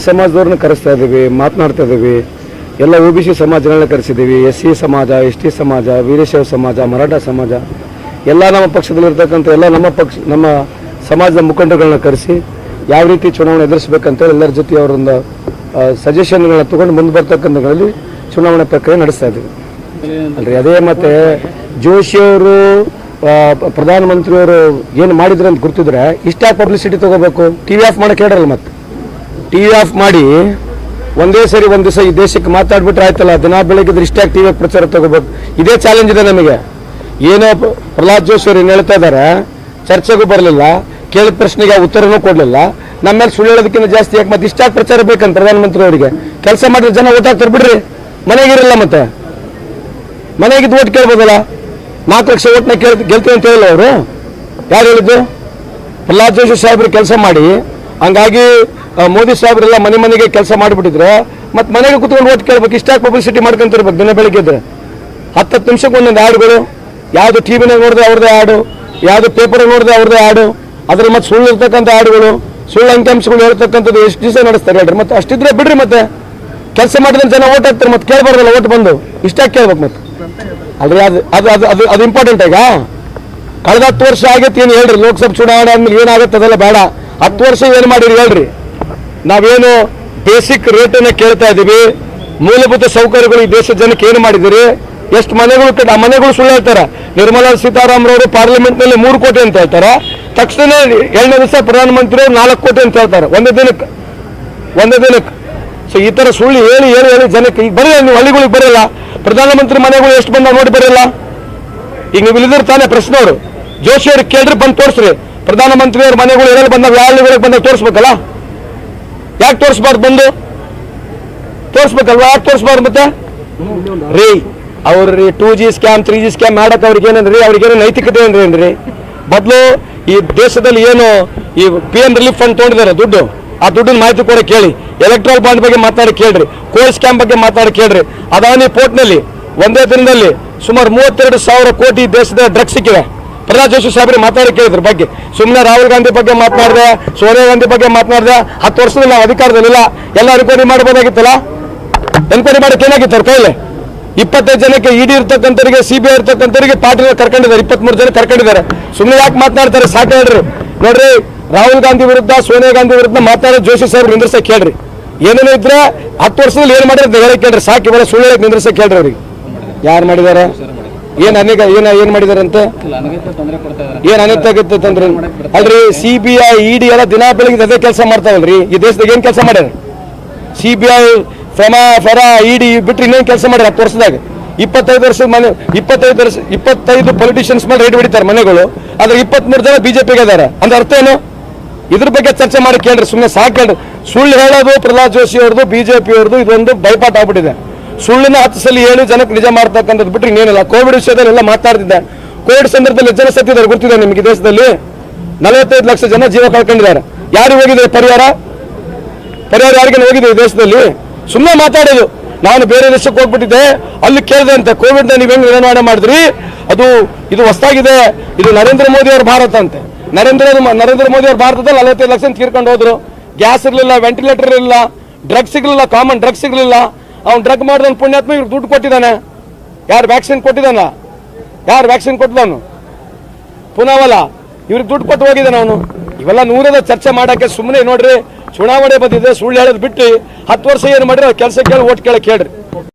ಸಮಾಜದವ್ರನ್ನ ಕರೆಸ್ತಾ ಇದ್ದೀವಿ, ಮಾತನಾಡ್ತಾ ಇದ್ದೀವಿ. ಎಲ್ಲ OBC ಸಮಾಜಗಳನ್ನ ಕರೆಸಿದ್ದೀವಿ. SC ಸಮಾಜ, ST ಸಮಾಜ, ವೀರಶೈವ ಸಮಾಜ, ಮರಾಠ ಸಮಾಜ, ಎಲ್ಲ ನಮ್ಮ ಪಕ್ಷದಲ್ಲಿರ್ತಕ್ಕಂಥ ಎಲ್ಲ ನಮ್ಮ ಸಮಾಜದ ಮುಖಂಡರುಗಳನ್ನ ಕರೆಸಿ ಯಾವ ರೀತಿ ಚುನಾವಣೆ ಎದುರಿಸಬೇಕಂತೇಳಿ ಎಲ್ಲರ ಜೊತೆ ಅವರೊಂದು ಸಜೆಷನ್ಗಳನ್ನ ತೊಗೊಂಡು ಮುಂದೆ ಬರ್ತಕ್ಕಂಥಗಳಲ್ಲಿ ಚುನಾವಣೆ ಪ್ರಕ್ರಿಯೆ ನಡೆಸ್ತಾ ಇದ್ದೀವಿ ಅಲ್ರಿ. ಅದೇ ಮತ್ತೆ ಜೋಶಿಯವರು ಪ್ರಧಾನಮಂತ್ರಿಯವರು ಏನು ಮಾಡಿದ್ರು ಅಂತ ಗೊತ್ತಿದ್ರೆ ಇಷ್ಟಾಗಿ ಪಬ್ಲಿಸಿಟಿ ತಗೋಬೇಕು. TV ಆಫ್ ಮಾಡಕ್ಕೆ ಹೇಳ್ರಲ್ಲ, ಮತ್ತೆ TV ಆಫ್ ಮಾಡಿ ಒಂದೇ ಸರಿ ಒಂದು ದಿವಸ ಈ ದೇಶಕ್ಕೆ ಮಾತಾಡ್ಬಿಟ್ರೆ ಆಯ್ತಲ್ಲ. ದಿನ ಬೆಳಗ್ಗೆ ಇಷ್ಟಾಗಿ TV ಪ್ರಚಾರ ತಗೋಬೇಕು. ಇದೇ ಚಾಲೆಂಜ್ ಇದೆ ನಮಗೆ. ಏನೋ ಪ್ರಹ್ಲಾದ್ ಜೋಶಿ ಅವರು ಏನು ಹೇಳ್ತಾ ಇದ್ದಾರೆ, ಚರ್ಚೆಗೂ ಬರಲಿಲ್ಲ, ಕೇಳಿದ ಪ್ರಶ್ನೆಗೆ ಉತ್ತರನೂ ಕೊಡಲಿಲ್ಲ. ನಮ್ಮ ಮೇಲೆ ಸುಳ್ಳು ಹೇಳೋದಕ್ಕಿಂತ ಜಾಸ್ತಿ ಯಾಕೆ ಮತ್ತೆ ಇಷ್ಟಾಗಿ ಪ್ರಚಾರ ಬೇಕಂತ ಪ್ರಧಾನಮಂತ್ರಿ ಅವರಿಗೆ? ಕೆಲಸ ಮಾಡಿದ್ರೆ ಜನ ಓಟ್ ಹಾಕ್ತಾರೆ ಬಿಡ್ರಿ. ಮನೆಗಿರಲ್ಲ, ಮತ್ತೆ ಮನೆಗಿದ್ದು ಓಟ್ ಕೇಳ್ಬೋದಲ್ಲ. 4 ಲಕ್ಷ ಓಟ್ನ ಗೆಲ್ತೀವಿ ಅಂತ ಹೇಳಿಲ್ಲ ಅವರು. ಯಾರು ಹೇಳಿದ್ದು? ಪ್ರಹ್ಲಾದ್ ಜೋಶಿ ಸಾಹೇಬ್ರು ಕೆಲಸ ಮಾಡಿ, ಹಂಗಾಗಿ ಮೋದಿ ಸಾಹೇಬ್ರೆಲ್ಲ ಮನೆಗೆ ಕೆಲಸ ಮಾಡಿಬಿಟ್ಟಿದ್ರೆ ಮತ್ತೆ ಮನೆಗೆ ಕುತ್ಕೊಂಡು ಓಟ್ ಕೇಳ್ಬೇಕು. ಇಷ್ಟಾಗಿ ಪಬ್ಲಿಸಿಟಿ ಮಾಡ್ಕೊಂತಿರ್ಬೇಕು. ದಿನ ಬೆಳಿಗ್ಗೆ ಇದ್ರೆ 10 ನಿಮಿಷಕ್ಕೆ ಒಂದೊಂದು ಆ್ಯಡ್ಗಳು. ಯಾವುದು ಟಿವಿನಾಗ ನೋಡಿದ್ರೆ ಅವ್ರದ್ದೇ ಆಡು, ಯಾವುದು ಪೇಪರ್ ನೋಡಿದ್ರೆ ಅವ್ರದ್ದೇ ಆಡು, ಅದ್ರಲ್ಲಿ ಮತ್ತೆ ಸುಳ್ಳು ಇರ್ತಕ್ಕಂಥ ಆಡುಗಳು, ಸುಳ್ಳು ಅಂಕಿಅಂಶಗಳು ಹೇಳ್ತಕ್ಕಂಥದ್ದು ಎಷ್ಟು ದಿವಸ ನಡೆಸ್ತಾರೆ ಹೇಳ್ರಿ. ಮತ್ತೆ ಅಷ್ಟಿದ್ರೆ ಬಿಡ್ರಿ. ಮತ್ತೆ ಕೆಲಸ ಮಾಡಿದ್ರೆ ಜನ ಓಟ್ ಹಾಕ್ತಾರೆ. ಮತ್ತೆ ಕೇಳ್ಬಾರ್ದಲ್ಲ ಓಟ್ ಬಂದು ಇಷ್ಟಾಗಿ ಕೇಳ್ಬೇಕು. ಮತ್ತೆ ಅಲ್ರಿ ಅದು ಇಂಪಾರ್ಟೆಂಟ್. ಈಗ ಕಳೆದ 10 ವರ್ಷ ಆಗೈತೆ ಏನು ಹೇಳ್ರಿ. ಲೋಕಸಭೆ ಚುನಾವಣೆ ಆದ್ಮೇಲೆ ಏನಾಗುತ್ತೆ ಅದೆಲ್ಲ ಬೇಡ. 10 ವರ್ಷ ಏನು ಮಾಡಿರಿ ಹೇಳ್ರಿ. ನಾವೇನು ಬೇಸಿಕ್ ರೇಟನ್ನು ಕೇಳ್ತಾ ಇದ್ದೀವಿ, ಮೂಲಭೂತ ಸೌಕರ್ಯಗಳು ಈ ದೇಶದ ಜನಕ್ಕೆ ಏನು ಮಾಡಿದಿರಿ, ಎಷ್ಟು ಮನೆಗಳು ಆ ಮನೆಗಳು ಸುಳ್ಳು ಹೇಳ್ತಾರೆ. ನಿರ್ಮಲಾ ಸೀತಾರಾಮನ್ ಪಾರ್ಲಿಮೆಂಟ್ನಲ್ಲಿ 3 ಕೋಟಿ ಅಂತ ಹೇಳ್ತಾರೆ. ತಕ್ಷಣ 2ನೇ ದಿವಸ ಪ್ರಧಾನಮಂತ್ರಿ 4 ಕೋಟಿ ಅಂತ ಹೇಳ್ತಾರೆ ಒಂದೇ ದಿನಕ್ಕೆ. ಸೊ ಈ ಥರ ಸುಳ್ಳು ಹೇಳಿ ಜನಕ್ಕೆ ಈಗ ಬರಲ್ಲ. ನೀವು ಹಳ್ಳಿಗಳಿಗೆ ಬರಲ್ಲ. ಪ್ರಧಾನಮಂತ್ರಿ ಮನೆಗಳು ಎಷ್ಟು ಬಂದ ನೋಡಿ ಬರಲ್ಲ. ಈಗ ನೀವು ಇಲ್ಲಿದ್ರೆ ತಾನೇ ಪ್ರಶ್ನವರು ಜೋಶಿ ಅವ್ರಿಗೆ ಕೇಳ್ರಿ, ಬಂದು ತೋರಿಸ್ರಿ. ಪ್ರಧಾನಮಂತ್ರಿ ಅವ್ರ ಮನೆಗಳು ಎಲ್ಲೆಲ್ಲಿ ಬಂದಾಗ ಯಾವ ಹಳ್ಳಿಗಳಿಗೆ ಬಂದಾಗ ತೋರಿಸ್ಬೇಕಲ್ಲ. ಯಾಕೆ ತೋರಿಸ್ಬಾರ್ದು? ಬಂದು ತೋರಿಸ್ಬೇಕಲ್ವಾ? ಯಾಕೆ ತೋರಿಸ್ಬಾರ್ದು? ಮತ್ತೆ ರೀ ಅವ್ರಿ 2G ಸ್ಕ್ಯಾಮ್ 3G ಸ್ಕ್ಯಾಮ್ ಮಾಡಕ್ಕೆ ಅವ್ರಿಗೆ ಏನಂದ್ರಿ? ಅವ್ರಿಗೇನು ನೈತಿಕತೆ ಏನ್ರಿ? ಬದಲು ಈ ದೇಶದಲ್ಲಿ ಏನು ಈ PM ರಿಲೀಫ್ ಫಂಡ್ ತೊಗೊಂಡಿದ್ದಾರೆ ದುಡ್ಡು, ಆ ದುಡ್ಡಿನ ಮಾಹಿತಿ ಕೂಡ ಕೇಳಿ. ಎಲೆಕ್ಟ್ರಲ್ ಬಾಂಡ್ ಬಗ್ಗೆ ಮಾತಾಡಿ ಕೇಳ್ರಿ. ಕೋಲ್ ಸ್ಕ್ಯಾಮ್ ಬಗ್ಗೆ ಮಾತಾಡಿ ಕೇಳ್ರಿ. ಅದಾನಿ ಪೋರ್ಟ್ನಲ್ಲಿ ಒಂದೇ ದಿನದಲ್ಲಿ ಸುಮಾರು 32,000 ಕೋಟಿ ದೇಶದ ಡ್ರಗ್ಸ್ ಸಿಕ್ಕಿದೆ. ಪ್ರಹ್ಲಾದ್ ಜೋಶಿ ಸಾಹೇಬ್ರಿಗೆ ಮಾತಾಡಿ ಕೇಳಿದ್ರ ಬಗ್ಗೆ. ಸುಮ್ಮನೆ ರಾಹುಲ್ ಗಾಂಧಿ ಬಗ್ಗೆ ಮಾತನಾಡಿದೆ, ಸೋನಿಯಾ ಗಾಂಧಿ ಬಗ್ಗೆ ಮಾತನಾಡಿದೆ. 10 ವರ್ಷದಲ್ಲಿ ನಾವು ಅಧಿಕಾರದಲ್ಲಿಲ್ಲ. ಎಲ್ಲ ಎನ್ಕ್ವೈರಿ ಮಾಡಬಹುದಾಗಿತ್ತಲ್ಲ. ಎನ್ಕ್ವೈರಿ ಮಾಡಕ್ಕೆ ಏನಾಗಿತ್ತು ಅವ್ರ ಕೈಲಿ? 25 ಜನಕ್ಕೆ ED ಇರ್ತಕ್ಕಂಥವರಿಗೆ, CBI ಇರ್ತಕ್ಕಂಥವರಿಗೆ ಪಾರ್ಟಿನ ಕರ್ಕೊಂಡಿದ್ದಾರೆ. 23 ಜನ ಕರ್ಕೊಂಡಿದ್ದಾರೆ. ಸುಮ್ಮನೆ ಯಾಕೆ ಮಾತನಾಡ್ತಾರೆ? ಸಾಕು ಹೇಳ್ರಿ. ನೋಡ್ರಿ, ರಾಹುಲ್ ಗಾಂಧಿ ವಿರುದ್ಧ, ಸೋನಿಯಾ ಗಾಂಧಿ ವಿರುದ್ಧ ಮಾತಾಡೋ ಜೋಶಿ ಸಾಹೇಬ್ ನಿಂದ್ರಸಕ್ಕೆ ಹೇಳ್ರಿ. ಏನೇನೋ ಇದ್ರೆ 10 ವರ್ಷದಲ್ಲಿ ಏನು ಮಾಡಿದ್ರೆ ಹೇಳಕ್ಕೆ ಹೇಳ್ರಿ. ಸಾಕು ಇವೆಲ್ಲ ಸುಳ್ಳು ಹೇಳಕ್ಕೆ ನಿಂದ್ರಸಕ್ಕೆ ಹೇಳ್ರಿ. ಅವ್ರಿಗೆ ಯಾರು ಮಾಡಿದ್ದಾರೆ? ಏನು ಮಾಡಿದಾರೆ ಅಂತ? ಏನು ಅನಗತ್ಯ ತೊಂದ್ರೆ ಅಲ್ರಿ? CBI ED ಎಲ್ಲ ದಿನ ಬೆಳಿಗ್ಗೆ ಅದೇ ಕೆಲಸ ಮಾಡ್ತಾವಲ್ರಿ. ಈ ದೇಶದಾಗ ಏನು ಕೆಲಸ ಮಾಡ್ಯಾರ? CBI ಫೆರಾ ED ಬಿಟ್ಟರೆ ಇನ್ನೇನು ಕೆಲಸ ಮಾಡ್ಯಾರ 10 ವರ್ಷದಾಗ? 25 ವರ್ಷದ ಮನೆ 25 ಪೊಲಿಟಿಷಿಯನ್ಸ್ ಮೇಲೆ ರೇಟ್ ಹೊಡಿತಾರೆ ಮನೆಗಳು. ಆದ್ರೆ 23 ಜನ BJPಗೆ ಇದ್ದಾರೆ. ಅಂದ್ರೆ ಅರ್ಥ ಏನು? ಇದ್ರ ಬಗ್ಗೆ ಚರ್ಚೆ ಮಾಡಿ ಕೇಳ್ರಿ. ಸುಮ್ಮನೆ ಸಾಕು ಹೇಳ್ರಿ. ಸುಳ್ಳು ಹೇಳೋದು ಪ್ರಹ್ಲಾದ್ ಜೋಶಿ ಅವ್ರದ್ದು, BJP ಅವ್ರದ್ದು ಇದೊಂದು ಬೈಪಾಟ್ ಆಗ್ಬಿಟ್ಟಿದೆ. ಸುಳ್ಳಿನ 10 ಸಲ ಹೇಳಿ ಜನಕ್ಕೆ ನಿಜ ಮಾಡ್ತಕ್ಕಂಥದ್ದು ಬಿಟ್ಟರೆ ಇನ್ನೇನಿಲ್ಲ. ಕೋವಿಡ್ ವಿಷಯದಲ್ಲಿ ಎಲ್ಲ ಮಾತಾಡ್ತಿದ್ದೆ. ಕೋವಿಡ್ ಸಂದರ್ಭದಲ್ಲಿ ಜನ ಸತ್ತಿದ್ದಾರೆ ಗೊತ್ತಿದೆ ನಿಮಗೆ. ದೇಶದಲ್ಲಿ 45 ಲಕ್ಷ ಜನ ಜೀವ ಕಳ್ಕೊಂಡಿದ್ದಾರೆ. ಯಾರಿಗೆ ಹೋಗಿದೆ ಪರಿಹಾರ ಯಾರಿಗೆ ಹೋಗಿದೆ ಈ ದೇಶದಲ್ಲಿ? ಸುಮ್ಮನೆ ಮಾತಾಡೋದು. ನಾನು ಬೇರೆ ದೇಶಕ್ಕೆ ಹೋಗ್ಬಿಟ್ಟಿದ್ದೆ, ಅಲ್ಲಿ ಕೇಳಿದೆ ಅಂತ. ಕೋವಿಡ್ನ ನೀವು ಹೆಂಗೆ ನಿರ್ವಹಣೆ ಮಾಡಿದ್ರಿ? ಇದು ಹೊಸದಾಗಿದೆ. ಇದು ನರೇಂದ್ರ ಮೋದಿ ಅವ್ರ ಭಾರತ ಅಂತೆ. ನರೇಂದ್ರ ಮೋದಿ ಅವ್ರ ಭಾರತದಲ್ಲಿ 45 ಲಕ್ಷ ತೀರ್ಕೊಂಡು ಹೋದ್ರು. ಗ್ಯಾಸ್ ಇರಲಿಲ್ಲ, ವೆಂಟಿಲೇಟರ್ ಇರಲಿಲ್ಲ, ಡ್ರಗ್ ಸಿಗಲಿಲ್ಲ, ಕಾಮನ್ ಡ್ರಗ್ ಸಿಗಲಿಲ್ಲ. ಅವ್ನು ಡ್ರಗ್ ಮಾಡಿದವನು ಪುಣ್ಯಾತ್ಮ ಇವ್ರು ದುಡ್ಡು ಕೊಟ್ಟಿದ್ದಾನೆ. ಯಾರು ವ್ಯಾಕ್ಸಿನ್ ಕೊಟ್ಟಿದ್ದಾನು? ಪುನವಲ್ಲ, ಇವ್ರಿಗೆ ದುಡ್ಡು ಕೊಟ್ಟು ಹೋಗಿದ್ದಾನೆ ಅವನು. ಇವೆಲ್ಲ ನೂರದ ಚರ್ಚೆ ಮಾಡೋಕ್ಕೆ ಸುಮ್ಮನೆ ನೋಡ್ರಿ. ಚುನಾವಣೆ ಬಂದಿದೆ, ಸುಳ್ಳು ಹೇಳೋದು ಬಿಟ್ಟು 10 ವರ್ಷ ಏನು ಮಾಡಿದ್ರೆ ಕೆಲಸ ಕೇಳಿ ಓಟ್ ಕೇಳಕ್ಕೆ ಹೇಳ್ರಿ.